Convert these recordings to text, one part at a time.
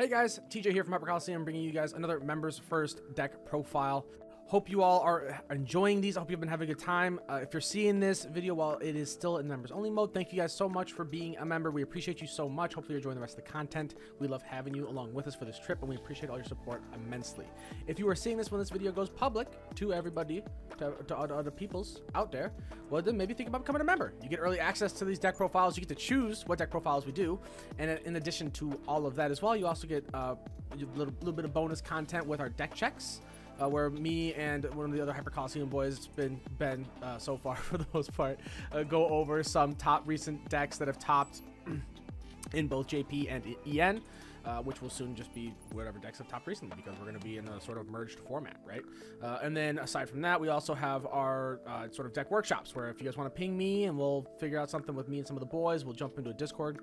Hey guys, TJ here from Hyper Coliseum, bringing you guys another Members First deck profile. Hope you all are enjoying these. I hope you've been having a good time. If you're seeing this video while it is still in members only mode, thank you guys so much for being a member. We appreciate you so much. Hopefully you're enjoying the rest of the content. We love having you along with us for this trip, and we appreciate all your support immensely. If you are seeing this when this video goes public to everybody, to other peoples out there, well then maybe think about becoming a member. You get early access to these deck profiles. You get to choose what deck profiles we do, and in addition to all of that as well, you also get a little bit of bonus content with our deck checks. Where me and one of the other Hyper Coliseum boys, Ben so far for the most part, go over some top recent decks that have topped in both JP and EN, which will soon just be whatever decks have topped recently, because we're going to be in a sort of merged format, right? And then aside from that, we also have our sort of deck workshops, where if you guys want to ping me and we'll figure out something with me and some of the boys, we'll jump into a Discord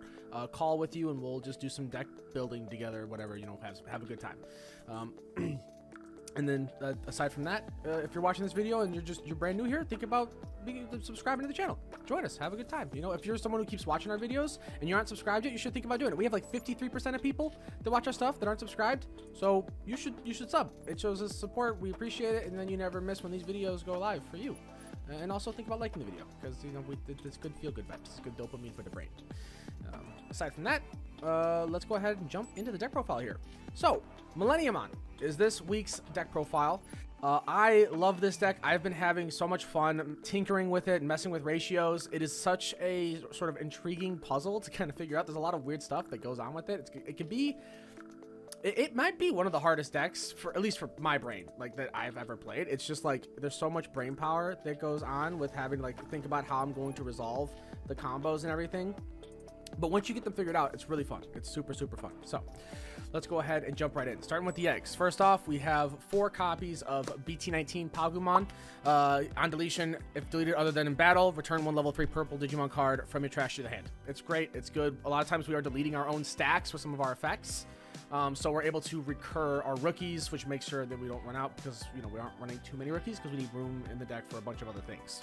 call with you and we'll just do some deck building together, whatever, you know, have a good time. And then aside from that, if you're watching this video and you're brand new here, think about subscribing to the channel. Join us, have a good time. You know, if you're someone who keeps watching our videos and you aren't subscribed yet, you should think about doing it. We have like 53% of people that watch our stuff that aren't subscribed, so you should sub. It shows us support. We appreciate it, and then you never miss when these videos go live for you. And also think about liking the video, because you know it's good feel-good vibes. It's good dopamine for the brain. Aside from that, let's go ahead and jump into the deck profile here. So, Millenniummon is this week's deck profile. I love this deck. I've been having so much fun tinkering with it and messing with ratios. It is such a sort of intriguing puzzle to kind of figure out. There's a lot of weird stuff that goes on with it. It might be one of the hardest decks, for at least for my brain, like that I've ever played. It's just like there's so much brain power that goes on with having to like think about how I'm going to resolve the combos and everything. But once you get them figured out, it's really fun. It's super fun. So let's go ahead and jump right in. Starting with the eggs. First off, we have 4 copies of BT19 Pagumon. On deletion, if deleted other than in battle, return 1 level 3 purple Digimon card from your trash to the hand. It's great. It's good. A lot of times we are deleting our own stacks with some of our effects. So we're able to recur our rookies, which makes sure that we don't run out, because you know we aren't running too many rookies, because we need room in the deck for a bunch of other things.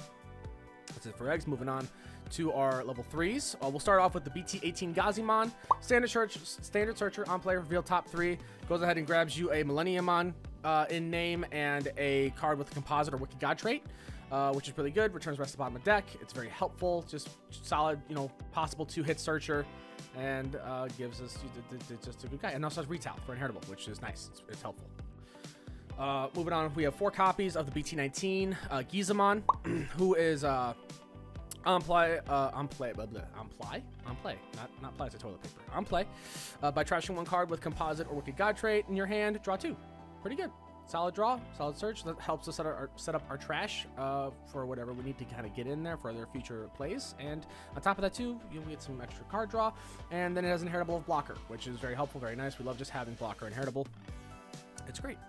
That's it for eggs. Moving on to our level 3s. We'll start off with the BT18 Gazimon. Standard searcher on play, reveal top 3. Goes ahead and grabs you a Millenniummon in name and a card with a composite or Wicked God trait, which is really good. Returns rest of the bottom of the deck. It's very helpful. Just solid, you know, possible 2-hit searcher, and gives us just a good guy. And also has retail for inheritable, which is nice. It's helpful. Moving on, we have 4 copies of the BT19 Gizamon, who is on play, not play as a toilet paper. On play, by trashing 1 card with composite or Wicked God trait in your hand, draw 2. Pretty good. Solid draw, solid search. That helps us set up our trash for whatever we need to kind of get in there for their future plays. And on top of that too, you'll get some extra card draw. And then it has inheritable of blocker, which is very helpful, very nice. We love just having blocker inheritable. It's great.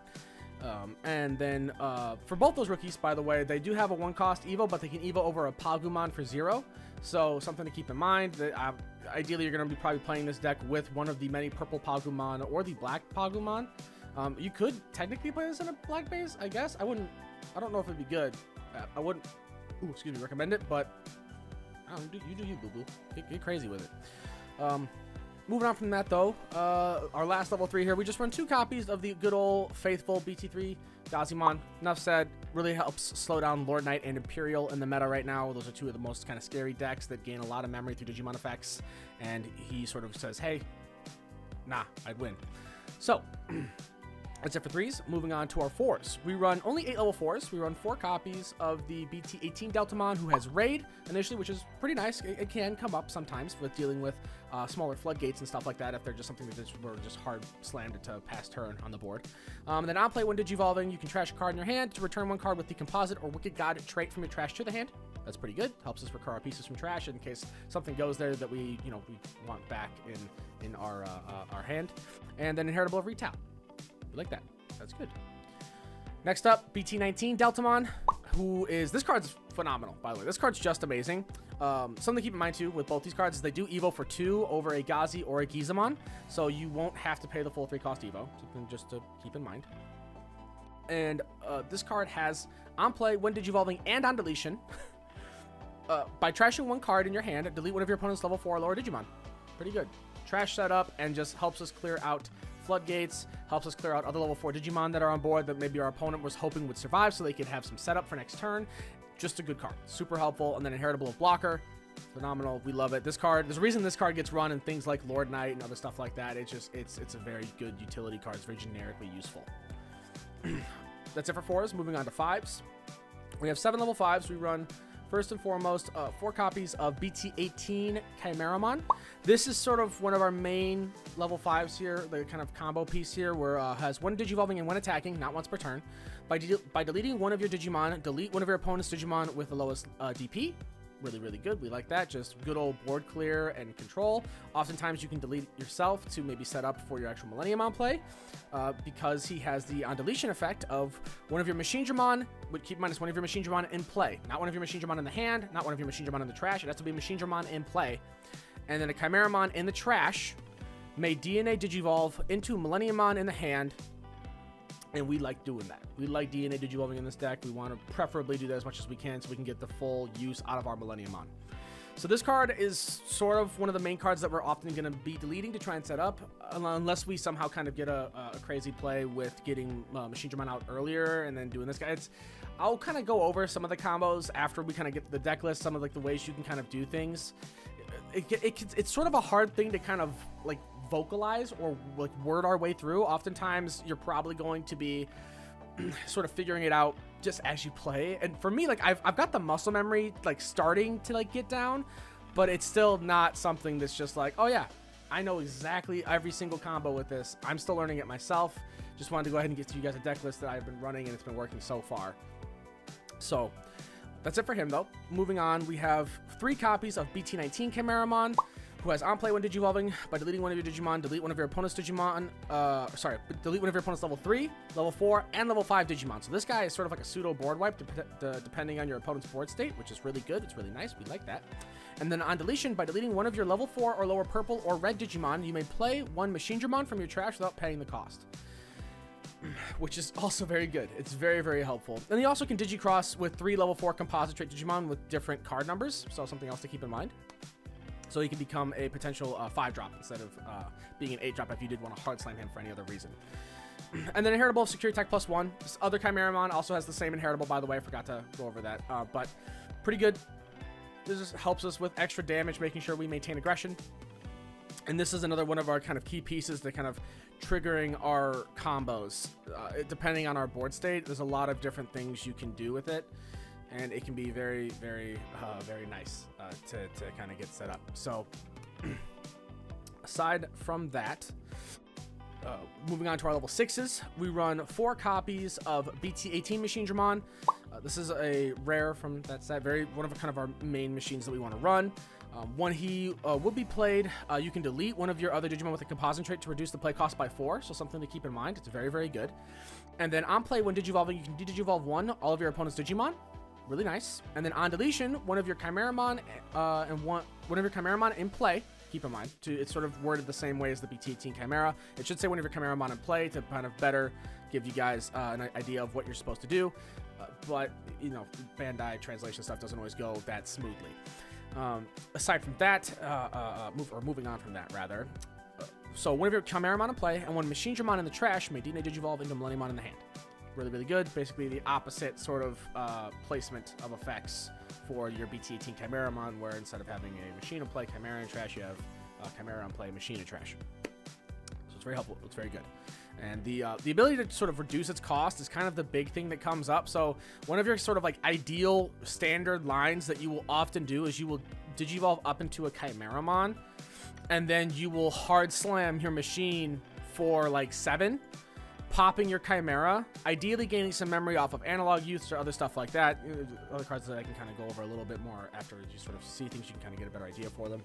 And then for both those rookies, by the way, they do have a 1-cost Evo, but they can Evo over a Pagumon for 0. So something to keep in mind. That ideally, you're going to be probably playing this deck with one of the many purple Pagumon or the black Pagumon. You could technically play this in a black base, I guess. I don't know if it'd be good. I wouldn't, recommend it, but I don't know, you do you, boo-boo. Get crazy with it. Moving on from that, though, our last level 3 here, we just run 2 copies of the good old faithful BT3 Gazimon. Enough said, really helps slow down Lord Knight and Imperial in the meta right now. Those are 2 of the most kind of scary decks that gain a lot of memory through Digimon effects. And he sort of says, hey, nah, I'd win. So, that's it for 3s. Moving on to our 4s. We run only 8 level 4s. We run 4 copies of the BT18 Deltamon, who has Raid initially, which is pretty nice. It can come up sometimes with dealing with smaller floodgates and stuff like that, if they're just something that we're just hard slammed to pass turn on the board. And then on play, when Digivolving, you can trash a card in your hand to return 1 card with the composite or Wicked God trait from your trash to the hand. That's pretty good. Helps us recur our pieces from trash in case something goes there that we want back in our hand. And then inheritable of retail. Like that. That's good. Next up, BT19 Deltamon, who is, this card's phenomenal, by the way. This card's just amazing. Something to keep in mind too with both these cards is they do Evo for 2 over a Gazi or a Gizamon, so you won't have to pay the full 3-cost Evo. Something just to keep in mind. And this card has on play, when Digivolving, and on deletion. By trashing 1 card in your hand, delete one of your opponent's level 4 or lower Digimon. Pretty good. Trash setup, and just helps us clear out floodgates, helps us clear out other level 4 Digimon that are on board that maybe our opponent was hoping would survive so they could have some setup for next turn. Just a good card. Super helpful. And then Inheritable of Blocker. Phenomenal. We love it. This card, there's a reason this card gets run in things like Lord Knight and other stuff like that. It's a very good utility card. It's very generically useful. That's it for 4s. Moving on to 5s. We have 7 level 5s. We run, first and foremost, 4 copies of BT18 Chimeramon. This is sort of one of our main level 5s here, the kind of combo piece here, where has 1 Digivolving and 1 attacking, not once per turn. By deleting one of your Digimon, delete one of your opponent's Digimon with the lowest DP. Really, really good. We like that. Just good old board clear and control. Oftentimes you can delete yourself to maybe set up for your actual Millenniummon play, because he has the on deletion effect of one of your Machine Dramon, but keep in mind it's one of your Machine Dramon in play. Not one of your Machine Dramon in the hand, not one of your Machine Dramon in the trash. It has to be Machine Dramon in play. And then a Chimeramon in the trash may DNA Digivolve into Millenniummon in the hand. And we like doing that. We like DNA Digivolving in this deck. We want to preferably do that as much as we can so we can get the full use out of our Millenniummon. So this card is sort of one of the main cards that we're often going to be deleting to try and set up, unless we somehow kind of get a crazy play with getting Machine Dramon out earlier and then doing this guy. I'll kind of go over some of the combos after we kind of get the deck list, some of like the ways you can kind of do things. It's sort of a hard thing to kind of like vocalize or like word our way through. Oftentimes you're probably going to be sort of figuring it out just as you play, and for me, like I've got the muscle memory like starting to like get down, but it's still not something that's just like, oh yeah, I know exactly every single combo with this. I'm still learning it myself. Just wanted to go ahead and get to you guys a deck list that I've been running and it's been working so far. So that's it for him though. Moving on, we have 3 copies of BT19 Chimeramon, who has on play when Digivolving. By deleting one of your Digimon, delete one of your opponent's Digimon, delete one of your opponent's level 3, level 4, and level 5 Digimon. So this guy is sort of like a pseudo board wipe depending on your opponent's board state, which is really good. It's really nice. We like that. And then on deletion, by deleting one of your level 4 or lower purple or red Digimon, you may play 1 Machine Dramon from your trash without paying the cost, which is also very good. It's very, very helpful. And you also can Digicross with 3 level 4 composite trait Digimon with different card numbers, so something else to keep in mind. So he can become a potential 5-drop instead of being an 8-drop if you did want to hard slam him for any other reason. And then Inheritable of Security Attack +1. This other Chimeramon also has the same Inheritable, by the way. I forgot to go over that. But pretty good. This just helps us with extra damage, making sure we maintain aggression. And this is another one of our kind of key pieces that kind of triggering our combos. Depending on our board state, there's a lot of different things you can do with it. And it can be very, very, very nice to kind of get set up. So aside from that, moving on to our level 6s, we run 4 copies of BT18 Machine Dramon. This is a rare from that set, one of kind of our main machines that we want to run. When he will be played, you can delete one of your other Digimon with a composite trait to reduce the play cost by 4, so something to keep in mind. It's very, very good. And then on play, when Digivolving, you can Digivolve 1 all of your opponent's Digimon. Really nice. And then on deletion, one of your Chimeramon and one of your Chimeramon in play. Keep in mind, it's sort of worded the same way as the BT18 Chimera. It should say one of your Chimeramon in play to kind of better give you guys an idea of what you're supposed to do. But, you know, Bandai translation stuff doesn't always go that smoothly. Aside from that, moving on from that, rather. So one of your Chimeramon in play and one Machine Dramon in the trash may DNA Digivolve into Millenniummon in the hand. Really, really good. Basically the opposite sort of placement of effects for your BT18 Chimeramon, where instead of having a machine in play Chimera in trash, you have Chimera in play machine in trash. So it's very helpful. It's very good. And the ability to sort of reduce its cost is kind of the big thing that comes up. So one of your sort of like ideal standard lines that you will often do is you will Digivolve up into a Chimeramon, and then you will hard slam your machine for like 7, popping your Chimera, ideally gaining some memory off of analog youths or other stuff like that. Other cards that I can kind of go over a little bit more after you sort of see things, you can kind of get a better idea for them.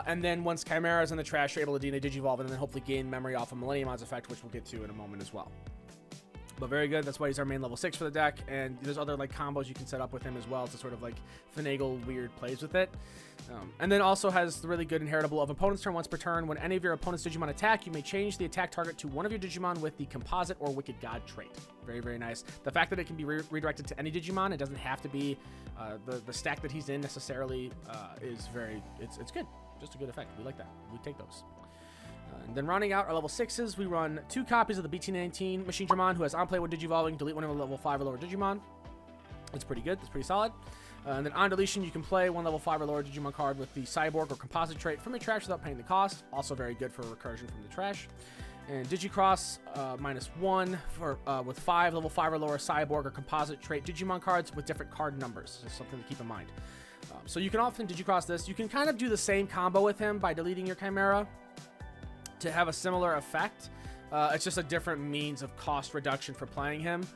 And then once Chimera is in the trash, you're able to DNA Digivolve and then hopefully gain memory off of Millenniummon's effect, which we'll get to in a moment as well. But very good. That's why he's our main level 6 for the deck. And there's other like combos you can set up with him as well to sort of like finagle weird plays with it. And then also has the really good Inheritable of opponent's turn once per turn. When any of your opponent's Digimon attack, you may change the attack target to one of your Digimon with the Composite or Wicked God trait. Very, very nice. The fact that it can be redirected to any Digimon, it doesn't have to be the stack that he's in necessarily, is very, it's good. Just a good effect. We like that. We take those. And then rounding out our level 6s, we run 2 copies of the BT19 Millenniummon, who has on play when Digivolving, delete one of the level 5 or lower Digimon. It's pretty good. It's pretty solid. And then on deletion, you can play 1 level 5 or lower Digimon card with the Cyborg or Composite trait from your trash without paying the cost. Also very good for recursion from the trash. And Digicross, -1 for with 5 level 5 or lower Cyborg or Composite trait Digimon cards with different card numbers. It's something to keep in mind. So you can often Digicross this. You can kind of do the same combo with him by deleting your Chimera to have a similar effect. It's just a different means of cost reduction for playing him.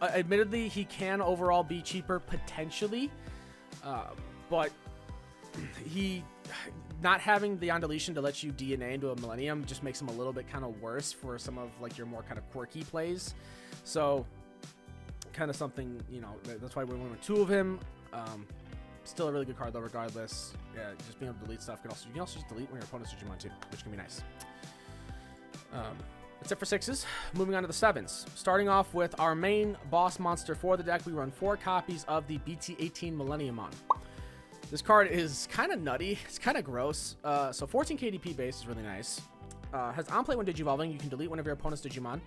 Admittedly, he can overall be cheaper potentially, but he not having the on deletion to let you DNA into a Millennium just makes him a little bit kind of worse for some of like your more kind of quirky plays. So kind of something, you know, that's why we went with 2 of him. Still a really good card though, regardless. Yeah, just being able to delete stuff. You can also just delete when your opponent's Digimon too, which can be nice. That's it for 6s. Moving on to the 7s. Starting off with our main boss monster for the deck, we run 4 copies of the BT18 Millenniummon. This card is kind of nutty. It's kind of gross. So 14 KDP base is really nice. Has on play when Digivolving. You can delete one of your opponent's Digimon,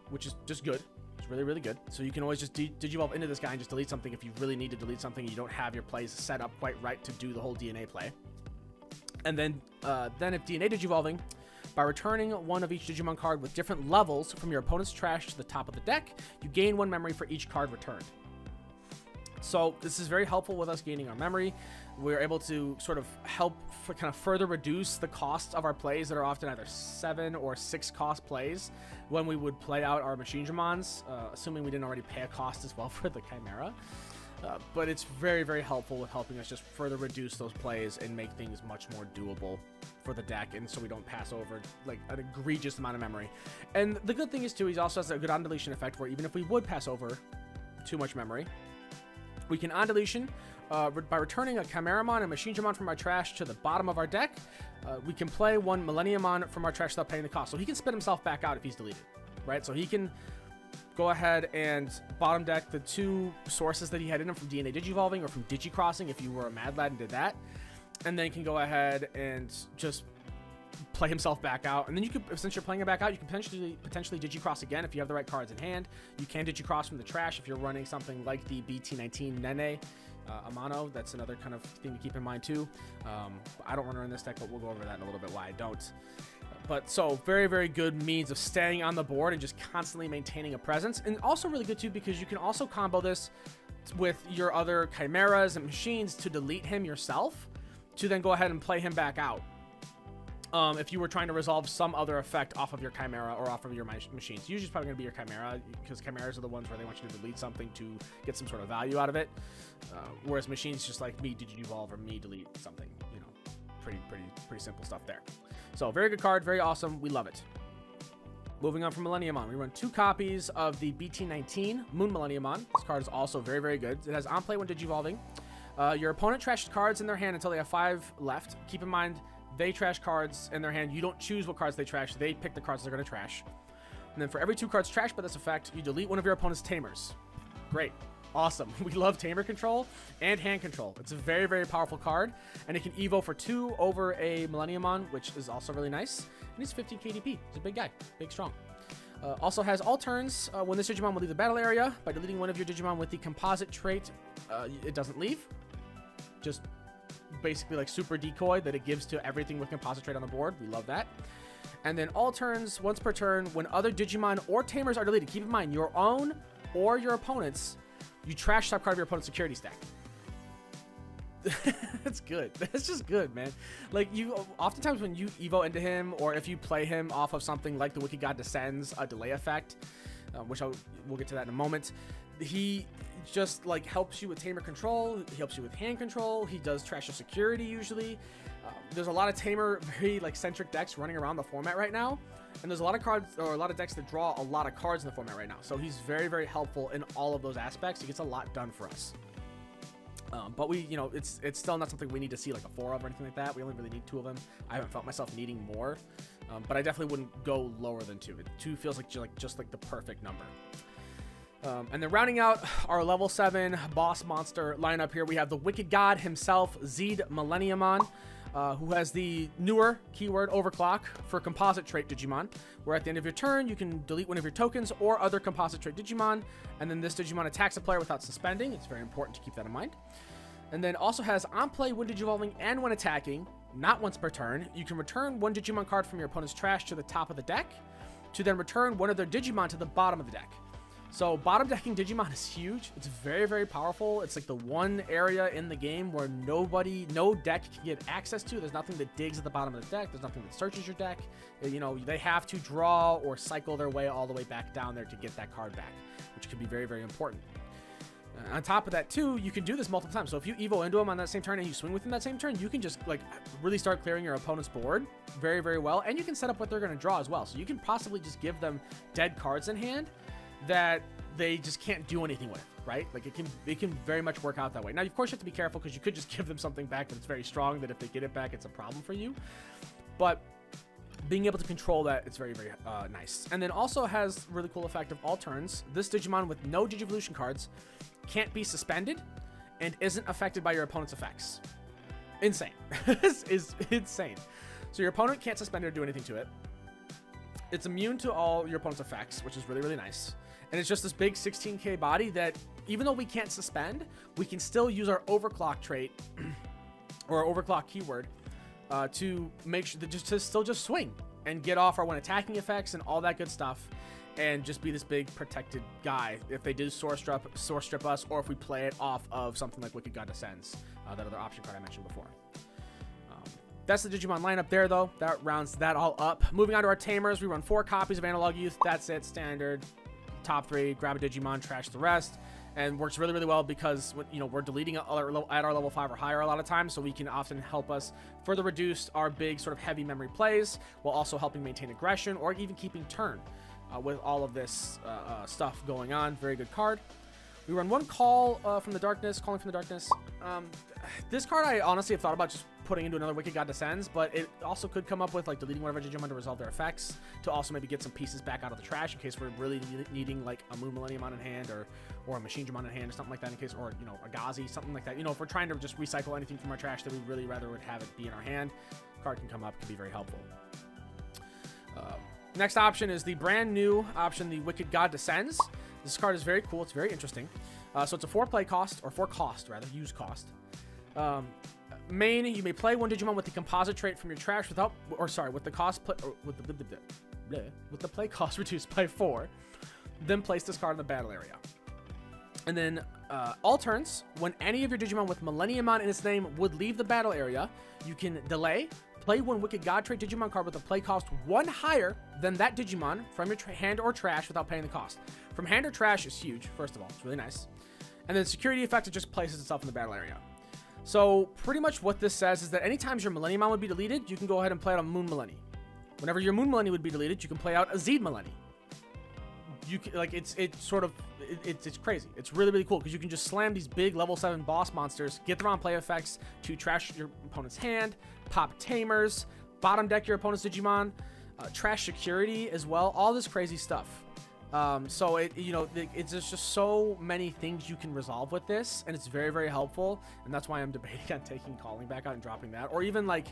which is just good. It's really, really good. So you can always just Digivolve into this guy and just delete something if you really need to delete something and you don't have your plays set up quite right to do the whole DNA play. And then if DNA Digivolving, by returning 1 of each Digimon card with different levels from your opponent's trash to the top of the deck, you gain 1 memory for each card returned. So this is very helpful with us gaining our memory. We're able to sort of help kind of further reduce the costs of our plays that are often either 7 or 6 cost plays when we would play out our Millenniummons, assuming we didn't already pay a cost as well for the Chimera. But it's very, very helpful with helping us just further reduce those plays and make things much more doable for the deck, and so we don't pass over like an egregious amount of memory. And the good thing is too, he also has a good on deletion effect where even if we would pass over too much memory, we can on deletion by returning a Chimeramon and Millenniummon from our trash to the bottom of our deck. We can play 1 Millenniummon from our trash without paying the cost, so he can spit himself back out if he's deleted, right? So he can go ahead and bottom deck the 2 sources that he had in him from DNA Digivolving or from Digicrossing if you were a Mad Lad and did that, and then he can go ahead and just play himself back out. And then you could, since you're playing him back out, you can potentially Digicross again if you have the right cards in hand. You can Digicross from the trash if you're running something like the BT19 Nene Amano. That's another kind of thing to keep in mind too. I don't run her in this deck, but we'll go over that in a little bit why I don't. But so very, very good means of staying on the board and just constantly maintaining a presence. And also really good too, because you can also combo this with your other Chimeras and machines to delete him yourself to then go ahead and play him back out. If you were trying to resolve some other effect off of your Chimera or off of your machines. Usually it's probably going to be your Chimera, because Chimeras are the ones where they want you to delete something to get some sort of value out of it. Whereas machines just like me Digivolve or me delete something, you know, pretty simple stuff there. So very good card, very awesome. We love it. Moving on from Millenniummon, we run 2 copies of the BT19 Moon Millenniummon. This card is also very, very good. It has on play when Digivolving. Your opponent trashes cards in their hand until they have 5 left. Keep in mind, they trash cards in their hand. You don't choose what cards they trash. They pick the cards they're going to trash. And then for every 2 cards trashed by this effect, you delete one of your opponent's Tamers. Great. Awesome. We love Tamer control and hand control. It's a very, very powerful card, and it can evo for 2 over a Millenniummon, which is also really nice. And he's 15 KDP. He's a big guy. Big, strong. Also has all turns when this Digimon will leave the battle area. By deleting one of your Digimon with the composite trait, it doesn't leave. Just basically like super decoy that it gives to everything with composite trait on the board. We love that. And then all turns, once per turn, when other Digimon or Tamers are deleted, keep in mind your own or your opponent's, you trash top card of your opponent's security stack. That's good. That's just good, man. Like, you oftentimes when you evo into him, or if you play him off of something like the Wicked God Descends, a delay effect, which we'll get to that in a moment, he just like helps you with Tamer control. He helps you with hand control. He does trash your security usually. There's a lot of Tamer, very like centric decks running around the format right now, and there's a lot of cards or a lot of decks that draw a lot of cards in the format right now. So he's very, very helpful in all of those aspects. He gets a lot done for us. But we, you know, it's still not something we need to see like a 4 of or anything like that. We only really need 2 of them. I haven't felt myself needing more, but I definitely wouldn't go lower than 2. 2 feels like just like the perfect number. And then rounding out our level 7 boss monster lineup here, we have the Wicked God himself, ZeedMillenniummon. who has the newer keyword Overclock for composite trait Digimon, where at the end of your turn, you can delete one of your tokens or other composite trait Digimon, and then this Digimon attacks a player without suspending. It's very important to keep that in mind. And then also has on play when Digivolving and when attacking, not once per turn. You can return one Digimon card from your opponent's trash to the top of the deck, to then return one of their Digimon to the bottom of the deck. So bottom decking Digimon is huge. It's very, very powerful. It's like the one area in the game where no deck can get access to. There's nothing that digs at the bottom of the deck. There's nothing that searches your deck. You know, they have to draw or cycle their way all the way back down there to get that card back, which can be very, very important. On top of that, too, you can do this multiple times. So if you Evo into him on that same turn and you swing with him that same turn, you can just, like, really start clearing your opponent's board very, very well. And you can set up what they're going to draw as well. So you can possibly just give them dead cards in hand that they just can't do anything with, right? Like, it can very much work out that way. Now, of course, you have to be careful because you could just give them something back that's very strong that if they get it back, it's a problem for you. But being able to control that, it's very, very nice. And then also has really cool effect of all turns. This Digimon with no Digivolution cards can't be suspended and isn't affected by your opponent's effects. Insane. This is insane. So your opponent can't suspend it or do anything to it. It's immune to all your opponent's effects, which is really, really nice. And it's just this big 16k body that, even though we can't suspend, we can still use our Overclock trait or Overclock keyword to make sure that just swing and get off our when attacking effects and all that good stuff, and just be this big protected guy if they do source strip us, or if we play it off of something like Wicked God Descends, that other option card I mentioned before. That's the Digimon lineup there, though. That rounds that all up. Moving on to our Tamers, we run 4 copies of Analog Youth. That's it, standard. Top 3, grab a Digimon, trash the rest, and works really, really well because, you know, we're deleting at our level 5 or higher a lot of times, so we can often help us further reduce our big sort of heavy memory plays while also helping maintain aggression or even keeping turn with all of this stuff going on. Very good card. We run 1 Calling from the Darkness. This card I honestly have thought about just putting into another Wicked God Descends, but it also could come up with like deleting one of our Digimon to resolve their effects, to also maybe get some pieces back out of the trash in case we're really needing like a Moon Millenniummon in hand or a Machine Dramon in hand or something like that, in case, or, you know, a Gazi, something like that. You know, if we're trying to just recycle anything from our trash that we really rather would have it be in our hand, card can come up, can be very helpful. Next option is the brand new option, the Wicked God Descends. This card is very cool. It's very interesting. So it's a 4 play cost, or 4 cost rather, use cost. Main, you may play one Digimon with the composite trait from your trash without, or sorry, with the cost with the play cost reduced by 4. Then place this card in the battle area. And then all turns, when any of your Digimon with Millenniummon in its name would leave the battle area, you can delay, play one Wicked God trait Digimon card with a play cost 1 higher than that Digimon from your hand or trash without paying the cost. From hand or trash is huge, first of all. It's really nice. And then security effect, it just places itself in the battle area. So pretty much what this says is that anytime your Millenniummon would be deleted, you can go ahead and play out a Moon Millennium. Whenever your Moon Millennium would be deleted, you can play out a ZeedMillenniummon. You can, like, it's crazy. It's really, really cool because you can just slam these big level 7 boss monsters, get their on play effects to trash your opponent's hand, pop Tamers, bottom deck your opponent's Digimon, trash security as well, all this crazy stuff. So it's just so many things you can resolve with this, and it's very, very helpful, and that's why I'm debating on taking Calling back out and dropping that, or even like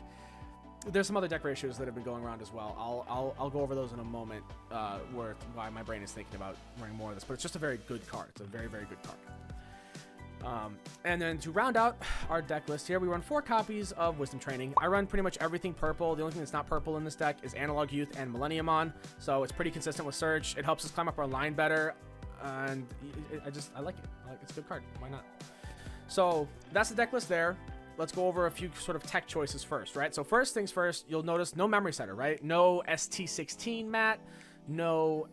there's some other deck ratios that have been going around as well. I'll go over those in a moment, why my brain is thinking about running more of this, but it's just a very good card. It's a very, very good card. And then to round out our deck list here, we run 4 copies of Wisdom Training. I run pretty much everything purple. The only thing that's not purple in this deck is Analog Youth and Millenniummon, so it's pretty consistent with Search. It helps us climb up our line better, and I like it. It's a good card. Why not? So that's the deck list there. Let's go over a few sort of tech choices first, right? So first things first, you'll notice no memory setter, right? No ST16 mat, no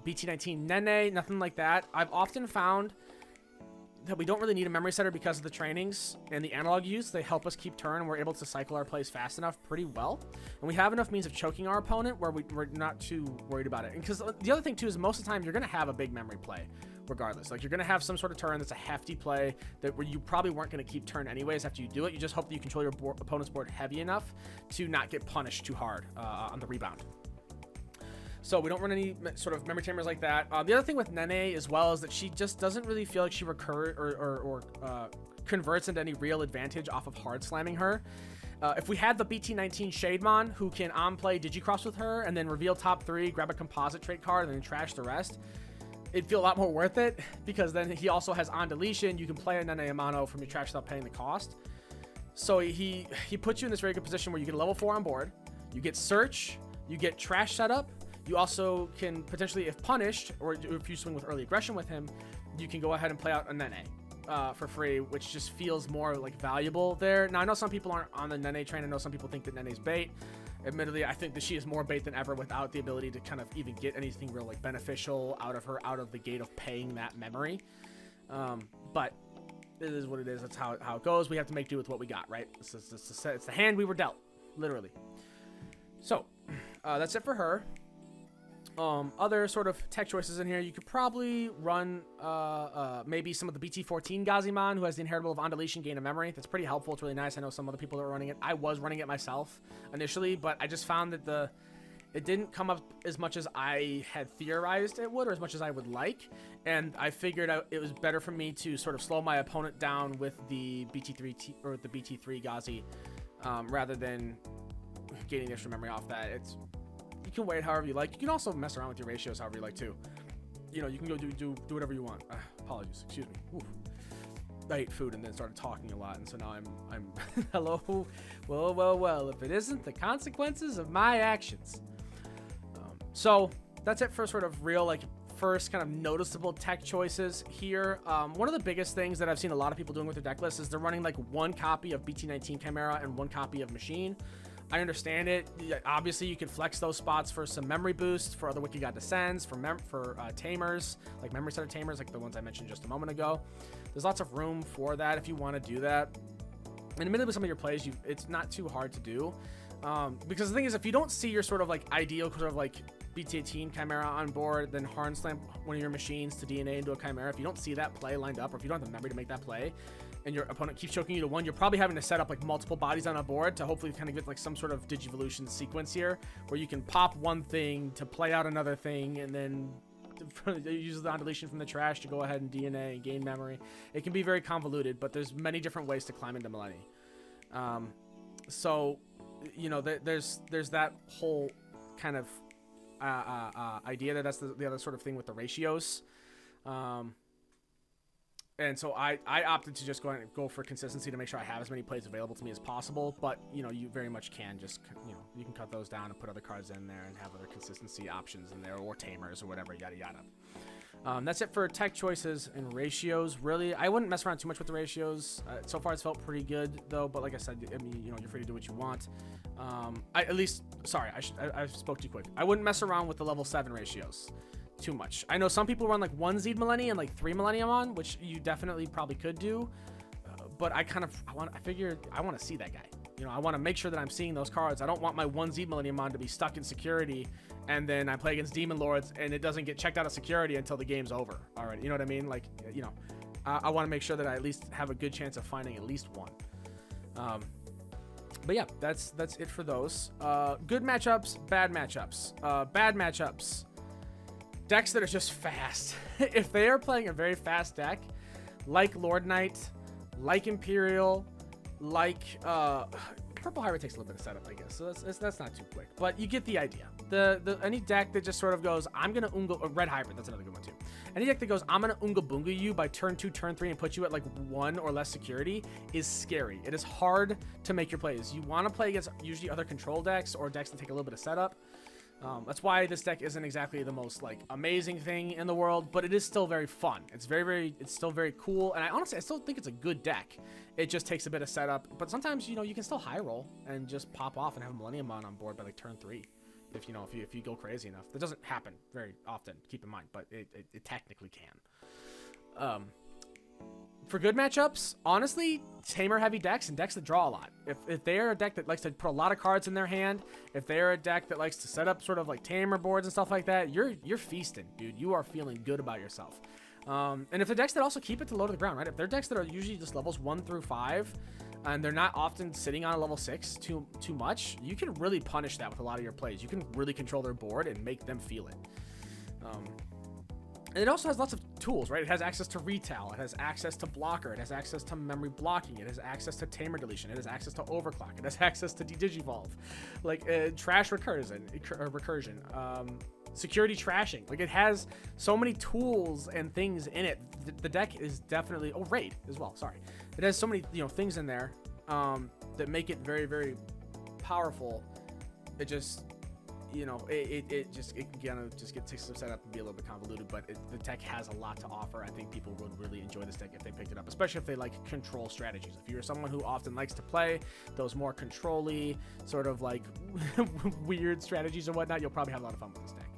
BT19 Nene, nothing like that. I've often found that we don't really need a memory setter because of the trainings and the analog use. They help us keep turn, and we're able to cycle our plays fast enough pretty well. And we have enough means of choking our opponent where we're not too worried about it. And because the other thing too is most of the time you're going to have a big memory play regardless. Like, you're going to have some sort of turn that's a hefty play that where you probably weren't going to keep turn anyways after you do it. You just hope that you control your opponent's board heavy enough to not get punished too hard on the rebound. So we don't run any sort of memory tamers like that. The other thing with Nene as well is that she just doesn't really feel like she converts into any real advantage off of hard slamming her. If we had the BT19 Shademon who can on-play Digicross with her and then reveal top 3, grab a composite trait card, and then trash the rest, it'd feel a lot more worth it, because then he also has on deletion. You can play a Millenniummon from your trash without paying the cost. So he puts you in this very good position where you get a level 4 on board, you get search, you get trash setup. You also can potentially, if punished, or if you swing with early aggression with him, you can go ahead and play out a Nene for free, which just feels more like valuable there. Now, I know some people aren't on the Nene train. I know some people think that Nene's bait. Admittedly, I think that she is more bait than ever without the ability to kind of even get anything real like beneficial out of her out of the gate of paying that memory. But it is what it is. That's how it goes. We have to make do with what we got, right? It's the hand we were dealt, literally. So that's it for her. Other sort of tech choices in here, you could probably run maybe some of the BT14 Gazimon, who has the inheritable of on deletion, gain of memory. That's pretty helpful. It's really nice. I know some other people that are running it. I was running it myself initially, but I just found that it didn't come up as much as I had theorized it would, or as much as I would like, and I figured out it was better for me to sort of slow my opponent down with the BT3 or the BT3 Gazi, rather than gaining extra memory off that. You can wait however you like. You can also mess around with your ratios however you like too. You know, you can go do whatever you want. Apologies, excuse me. Oof. I ate food and then started talking a lot, and so now I'm hello. Well. If it isn't the consequences of my actions. So that's it for sort of real, like, first kind of noticeable tech choices here. One of the biggest things that I've seen a lot of people doing with their deck list is they're running like one copy of BT19 Chimera and one copy of Machine. I understand it. Obviously, you can flex those spots for some memory boosts, for other Wicked God Descends, for Tamers, like memory center Tamers, like the ones I mentioned just a moment ago. There's lots of room for that if you want to do that. And admittedly, with some of your plays, it's not too hard to do. Because the thing is, if you don't see your sort of like ideal sort of like BT18 Chimera on board, then Harn Slam one of your machines to DNA into a Chimera, if you don't see that play lined up, or if you don't have the memory to make that play, and your opponent keeps choking you to one, you're probably having to set up like multiple bodies on a board to hopefully kind of get like some sort of Digivolution sequence here, where you can pop one thing to play out another thing, and then use the on-deletion from the trash to go ahead and DNA and gain memory. It can be very convoluted, but there's many different ways to climb into Millennium. So, you know, there's that whole kind of idea that's the other sort of thing with the ratios. And so I opted to just go for consistency to make sure I have as many plays available to me as possible. But, you know, you very much can just, you know, you can cut those down and put other cards in there and have other consistency options in there, or Tamers or whatever, yada yada. That's it for tech choices and ratios. Really, I wouldn't mess around too much with the ratios. So far, it's felt pretty good, though. But like I said, I mean, you know, you're free to do what you want. I spoke too quick. I wouldn't mess around with the level 7 ratios too much. I know some people run like 1 ZeedMillenniummon and like 3 Millenniummon, which you definitely probably could do. But I figured I want to see that guy. You know, I want to make sure that I'm seeing those cards. I don't want my 1 ZeedMillenniummon to be stuck in security, and then I play against Demon Lords and it doesn't get checked out of security until the game's over already. You know what I mean? Like, you know, I want to make sure that I at least have a good chance of finding at least one. But yeah, that's it for those. Good matchups, bad matchups. Bad matchups. Decks that are just fast. If they are playing a very fast deck, like Lord Knight, like Imperial, like Purple Hybrid takes a little bit of setup, I guess. So that's not too quick, but you get the idea. Any deck that just sort of goes, I'm gonna Red Hybrid, that's another good one too. Any deck that goes, I'm gonna Unga Bunga you by turn 2, turn 3, and put you at like 1 or less security is scary. It is hard to make your plays. You want to play against usually other control decks or decks that take a little bit of setup. That's why this deck isn't exactly the most like amazing thing in the world, but it is still very fun. It's still very cool, and I still think it's a good deck. It just takes a bit of setup, but sometimes, you know, you can still high roll and just pop off and have a Millenniummon on board by like turn 3. If you go crazy enough. That doesn't happen very often, keep in mind, but it technically can. For good matchups, honestly, Tamer heavy decks and decks that draw a lot. If they are a deck that likes to put a lot of cards in their hand, if they are a deck that likes to set up sort of like Tamer boards and stuff like that, you're feasting, dude. You are feeling good about yourself. And if the decks that also keep it to low to the ground, right? If they're decks that are usually just levels 1 through 5, and they're not often sitting on a level 6 too much, you can really punish that with a lot of your plays. You can really control their board and make them feel it. And it also has lots of tools, right? It has access to retail, it has access to blocker, it has access to memory blocking, it has access to tamer deletion, it has access to overclock, it has access to de-digivolve, like trash recursion, security trashing. Like, it has so many tools and things in it. The deck is definitely, raid as well, sorry. It has so many, things in there that make it very, very powerful. It just, it takes some setup and be a little bit convoluted, but the deck has a lot to offer. I think people would really enjoy this deck if they picked it up, especially if they like control strategies. If you're someone who often likes to play those more control-y, sort of like weird strategies and whatnot, you'll probably have a lot of fun with this deck.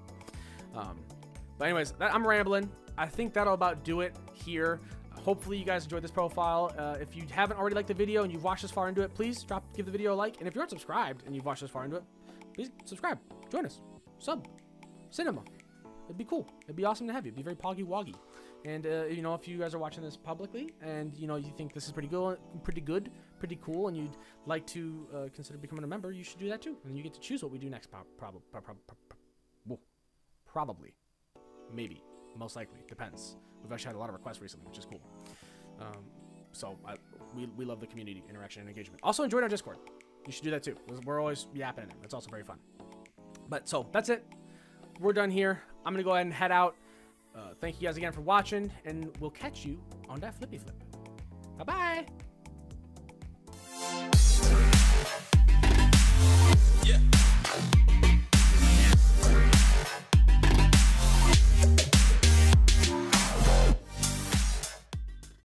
But anyways, I'm rambling. I think that'll about do it here. Hopefully you guys enjoyed this profile. If you haven't already liked the video and you've watched this far into it, please give the video a like. And if you aren't subscribed and you've watched this far into it, please subscribe. Join us. Cinema. It'd be cool. It'd be awesome to have you. It'd be very poggy-woggy. And, if you guys are watching this publicly and, you think this is pretty cool, and you'd like to consider becoming a member, you should do that too. And you get to choose what we do next, probably. Maybe. Most likely. Depends. We've actually had a lot of requests recently, which is cool. We love the community interaction and engagement. Also, enjoy our Discord. You should do that too. We're always yapping in there. It's also very fun. But so that's it. We're done here. I'm going to go ahead and head out. Thank you guys again for watching, and we'll catch you on that flippy flip. Bye-bye.